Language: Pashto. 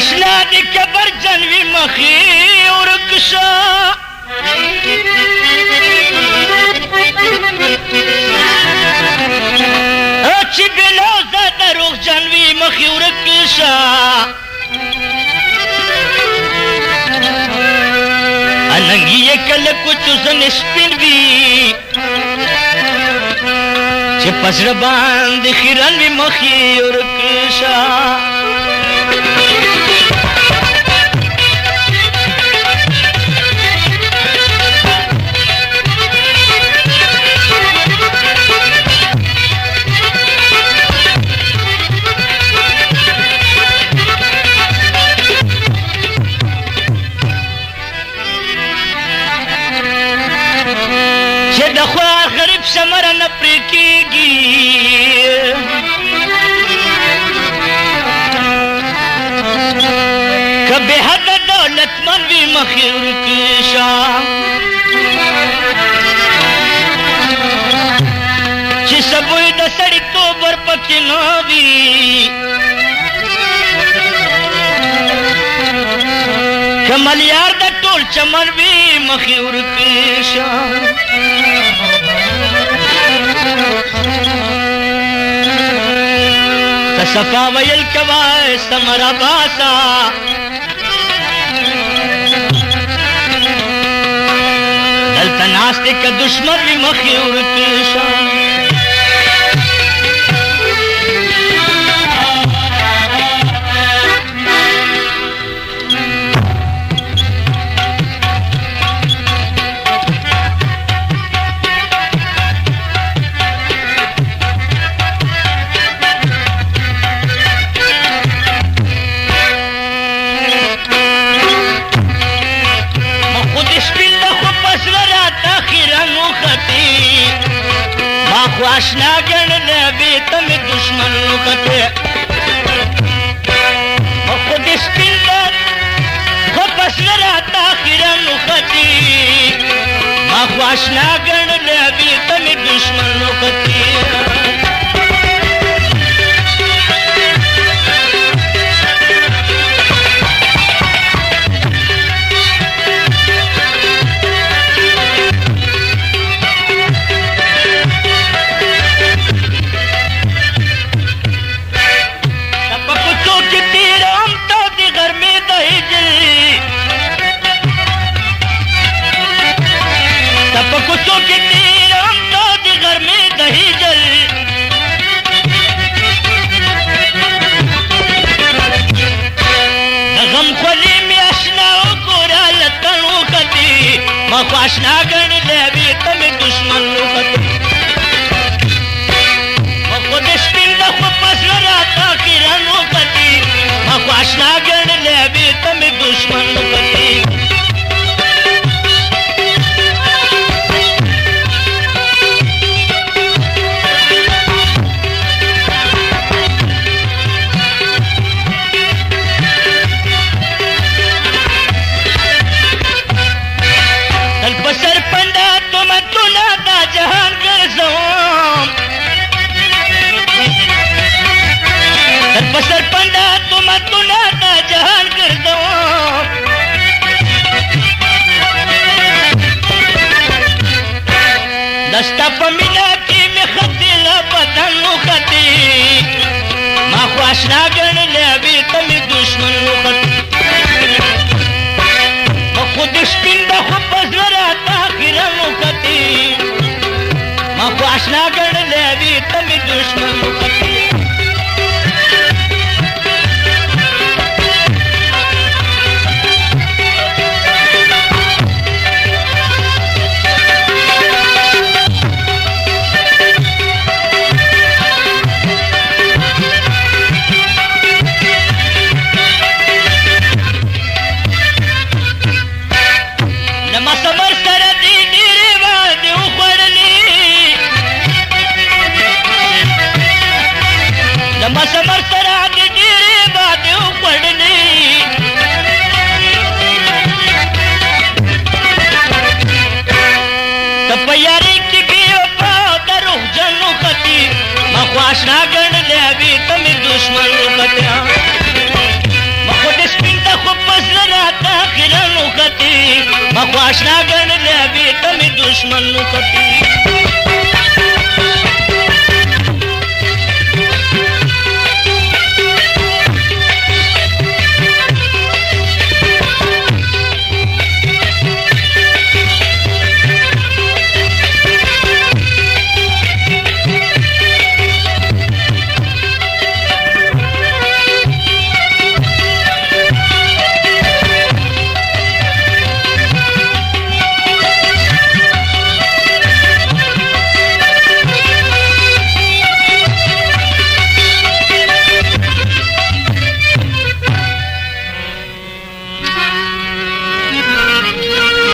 اشنا دی کبر جنوی مخی ورکشا چی بلوزا دروغ جنوی مخی ورکشا اننگی کل کچو زن سپین بی چی پسر باند خیران بی مخی ورکشا دخوا غریب سمر نپری کیگی کبھی حد دولت من بھی مخیر کشا چی سبوی دا سڑی تو بر پکی نوی کملیار دا ٹول چمن بھی مخیر کشا تصفا ویل کوای سمرا باسا دلتا ناستے کا دشمن بھی مخی ورکشا آشنا گن نبی تم دشمن لکتے خود اسپلت خود پسل رہتا خیرن لکتی آشنا گن نبی تم دشمن لکتی کچھو کی تیر ہم تو دی گھر میں دہی جل غم خلی میں اشناو گورا لتنو خطی مخو اشنا گن لیوی تم دشمن لو خطی مخو دشپین دخو پسل راتا خیرانو خطی مخو اشنا گن لیوی تم دشمن لو خطی جہان گرزوم سر پسر پنڈا تم تنا دا جہان گرزوم دستا پمینا کی میں خطی لبتن خطی ما خواشنا گن لیوی تم دشمن خطی خود سپین دا خود پزوراتا خیرن خطی مخو اشنا گن لیوی تم دشمن خطی نما صبر سر دی دیری وادی اخوڑلی نما صبر سر دی دیری وادی اخوڑلی تپیاری کی بیو پاو دروح جنو خطی مخواش ناگن لیوی تم دشمن خطی مخود اس आखिर नुकती मखवाशना गण ले भी तमी दुश्मन नुकती